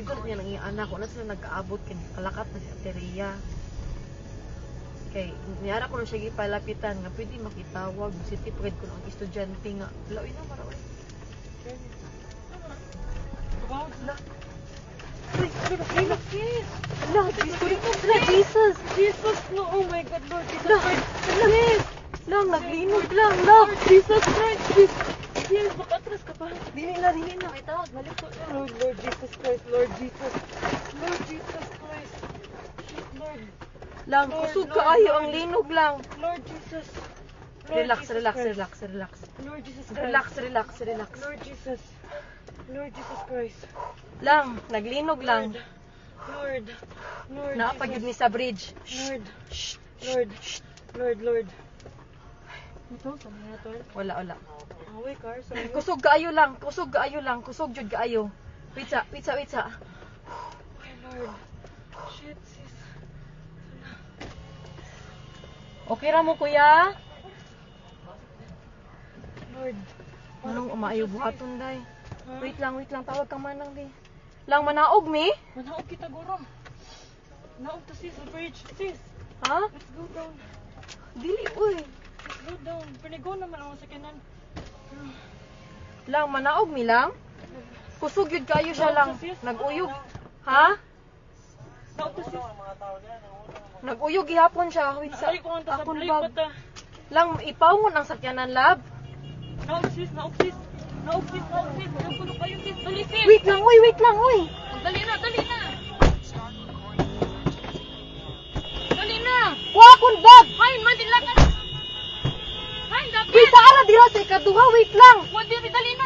dito niya nang iyang anak. Wala sila nag-aabot. Kalakat na si Ateria. Kay, niyara ko na siya gipalapitan nga pwede makitawag. Si tipred ko ng estudyante nga. Lawin na, marawin. Ala. Uy, ala. Ala, Jesus. Jesus, no, oh my God, Lord Jesus Ala, Christ. ala. Lang, naglinog lang. Lang, Jesus Christ. Yes, makatras ka pa. Dili na. Ay, tawag, balik ko. Lord Jesus Christ, Lord Jesus. Lord Jesus Christ. Shit, Lord. Lang, Lord, kusog Lord, kaayo Lord. ang linog lang. Lord Jesus. Lord Relax, Jesus relax, Christ. relax, relax. Lord Jesus Christ. Relax, relax, relax. Lord Jesus. Lord Jesus Christ. Lang, naglinog lang. Lord. Lord Naapagid Jesus. ni sa bridge. Lord. Shh. Lord. Lord. Ito, saan na ito? Wala. Away, car. Sorry. Kusog kaayo lang, kusog jud kaayo. Wait sa. Ay, Lord. Shit, sis. Okay ra mo kuya? Lord. Anong umaayo buhaton day? Ha? Wait lang, tawag ka manang di. Lang manaog mi? Manaog kita, guro. Naog to, sis. The bridge. Sis. Ha? Let's go down. Dili uy. Let's go down. Panigo naman ang sakinan. Lang manaog mi lang. Kusog jud kaayo siya lang. Naguyog. Ha? Naog to, sis. Naguyog gihapon siya. Wait sa. Ay, kung ang Akon tasabli bag. pa ta. Lang ipawngon ang sakyanan lab. Naog, sis. Naog, sis. Naog, sis. Naog, puno kayo, sis. Dali, sis. Wait lang uy. Dali na. Dali na. Wa akon bag. Hay, madila ka. Hay, dapat. Kita ala dira sa ikaduha. Wait lang. Dali na.